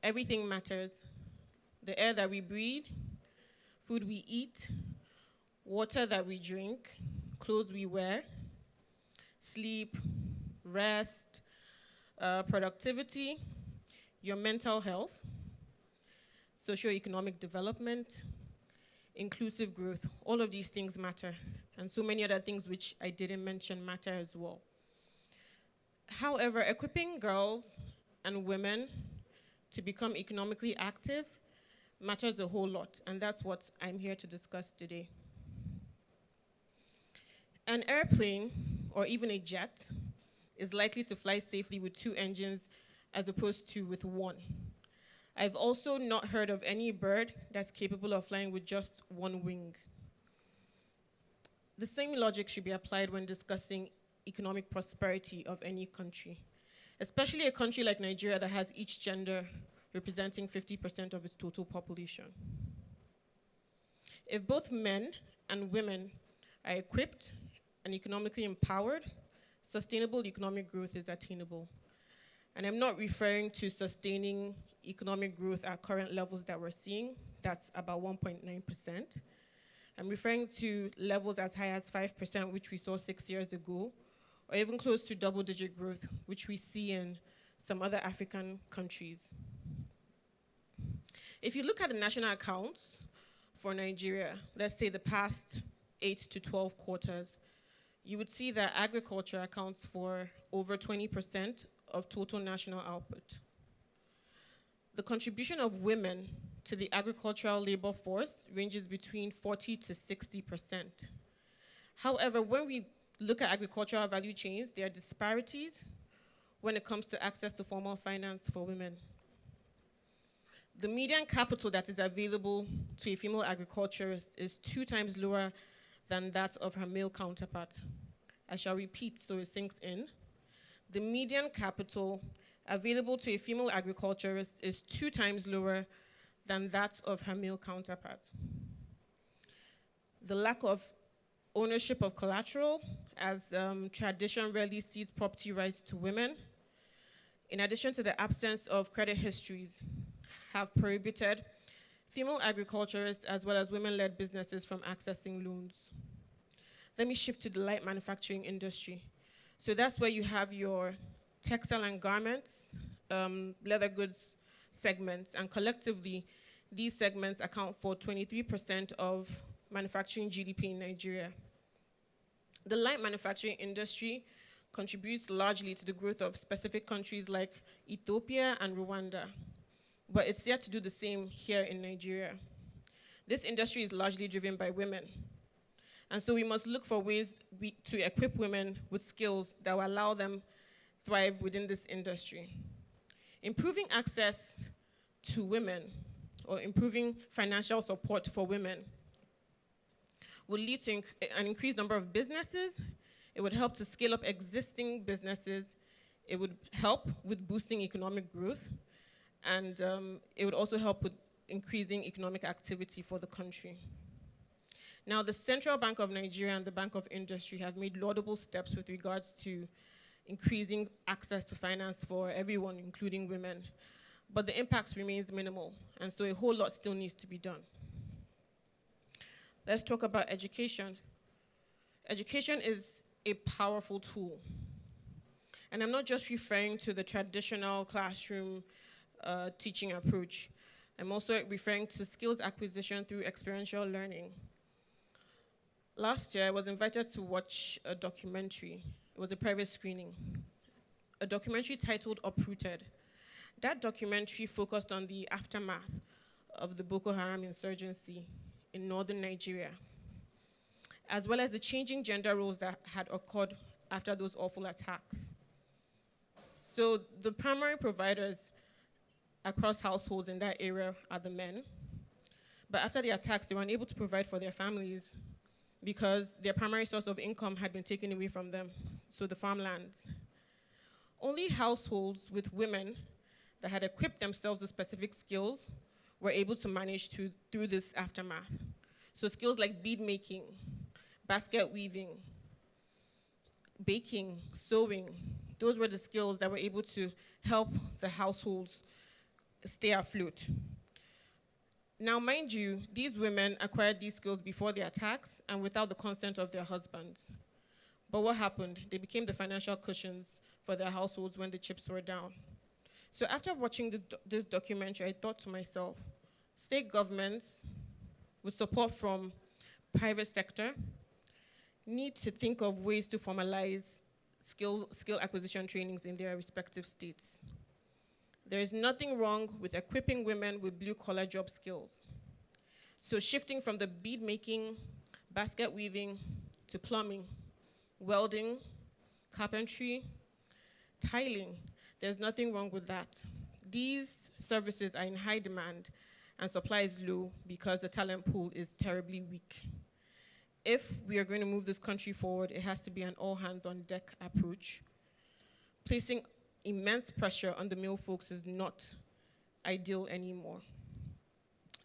Everything matters. The air that we breathe, food we eat, water that we drink, clothes we wear, sleep, rest, productivity, your mental health, socioeconomic development, inclusive growth. All of these things matter. And so many other things which I didn't mention matter as well. However, equipping girls and women to become economically active matters a whole lot, and that's what I'm here to discuss today. An airplane, or even a jet, is likely to fly safely with 2 engines as opposed to with 1. I've also not heard of any bird that's capable of flying with just 1 wing. The same logic should be applied when discussing economic prosperity of any country, especially a country like Nigeria that has each gender representing 50% of its total population. If both men and women are equipped and economically empowered, sustainable economic growth is attainable. And I'm not referring to sustaining economic growth at current levels that we're seeing, that's about 1.9%. I'm referring to levels as high as 5%, which we saw 6 years ago, or even close to double-digit growth, which we see in some other African countries. If you look at the national accounts for Nigeria, let's say the past 8 to 12 quarters, you would see that agriculture accounts for over 20% of total national output. The contribution of women to the agricultural labor force ranges between 40 to 60%. However, when we look at agricultural value chains, there are disparities when it comes to access to formal finance for women. The median capital that is available to a female agriculturist is 2 times lower than that of her male counterpart. I shall repeat so it sinks in. The median capital available to a female agriculturist is 2 times lower than that of her male counterpart. The lack of ownership of collateral, as tradition rarely cedes property rights to women, in addition to the absence of credit histories, have prohibited female agriculturists as well as women-led businesses from accessing loans. Let me shift to the light manufacturing industry. So that's where you have your textile and garments, leather goods segments, and collectively, these segments account for 23% of manufacturing GDP in Nigeria. The light manufacturing industry contributes largely to the growth of specific countries like Ethiopia and Rwanda, but it's yet to do the same here in Nigeria. This industry is largely driven by women, and so we must look for ways to equip women with skills that will allow them thrive within this industry. Improving access to women, or improving financial support for women, will lead to an increased number of businesses. It would help to scale up existing businesses. It would help with boosting economic growth, and it would also help with increasing economic activity for the country. Now, the Central Bank of Nigeria and the Bank of Industry have made laudable steps with regards to increasing access to finance for everyone, including women, but the impact remains minimal, and so a whole lot still needs to be done. Let's talk about education. Education is a powerful tool, and I'm not just referring to the traditional classroom teaching approach. I'm also referring to skills acquisition through experiential learning. Last year, I was invited to watch a documentary. It was a private screening. A documentary titled Uprooted. That documentary focused on the aftermath of the Boko Haram insurgency in northern Nigeria, as well as the changing gender roles that had occurred after those awful attacks. So the primary providers across households in that area are the men, but after the attacks, they were unable to provide for their families because their primary source of income had been taken away from them, so the farmlands. Only households with women that had equipped themselves with specific skills were able to manage through this aftermath. So skills like bead making, basket weaving, baking, sewing, those were the skills that were able to help the households stay afloat. Now, mind you, these women acquired these skills before their tax and without the consent of their husbands. But what happened? They became the financial cushions for their households when the chips were down. So after watching this documentary, I thought to myself, state governments, with support from private sector, need to think of ways to formalize skill acquisition trainings in their respective states. There is nothing wrong with equipping women with blue-collar job skills. So shifting from the bead making, basket weaving, to plumbing, welding, carpentry, tiling, there's nothing wrong with that. These services are in high demand and supply is low because the talent pool is terribly weak. If we are going to move this country forward, it has to be an all-hands-on-deck approach. Placing immense pressure on the male folks is not ideal anymore.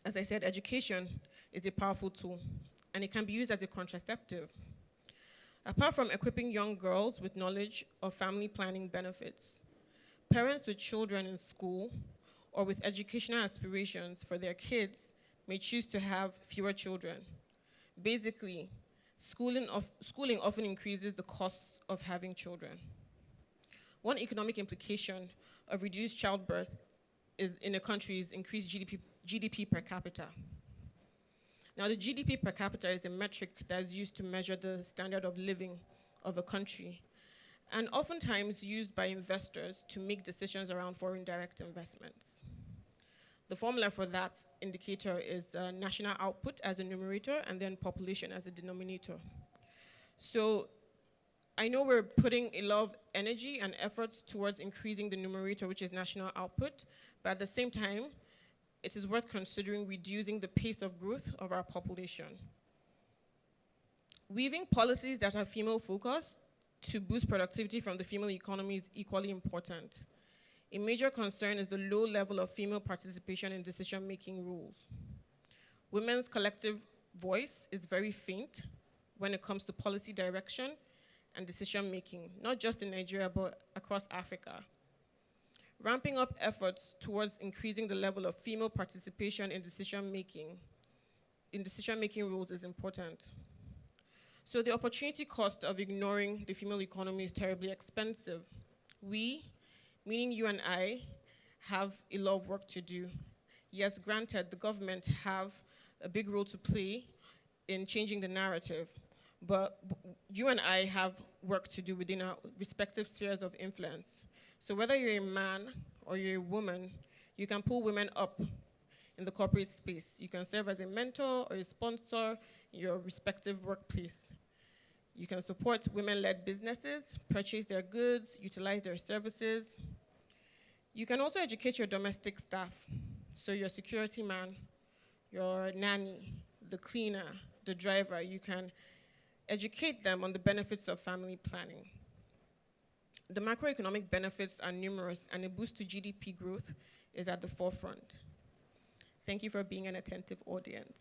As I said, education is a powerful tool, and it can be used as a contraceptive. Apart from equipping young girls with knowledge of family planning benefits, parents with children in school or with educational aspirations for their kids may choose to have fewer children. Basically, schooling often increases the costs of having children. One economic implication of reduced childbirth in a country is increased GDP per capita. Now, the GDP per capita is a metric that is used to measure the standard of living of a country, and oftentimes used by investors to make decisions around foreign direct investments. The formula for that indicator is national output as a numerator and then population as a denominator. So I know we're putting a lot of energy and efforts towards increasing the numerator, which is national output, but at the same time, it is worth considering reducing the pace of growth of our population. Weaving policies that are female-focused to boost productivity from the female economy is equally important. A major concern is the low level of female participation in decision-making roles. Women's collective voice is very faint when it comes to policy direction and decision-making, not just in Nigeria, but across Africa. Ramping up efforts towards increasing the level of female participation in decision-making roles is important. So the opportunity cost of ignoring the female economy is terribly expensive. We, meaning you and I, have a lot of work to do. Yes, granted, the government have a big role to play in changing the narrative, but you and I have work to do within our respective spheres of influence. So whether you're a man or you're a woman, you can pull women up in the corporate space. You can serve as a mentor or a sponsor in your respective workplace. You can support women-led businesses, purchase their goods, utilize their services. You can also educate your domestic staff. So your security man, your nanny, the cleaner, the driver, you can educate them on the benefits of family planning. The macroeconomic benefits are numerous, and a boost to GDP growth is at the forefront. Thank you for being an attentive audience.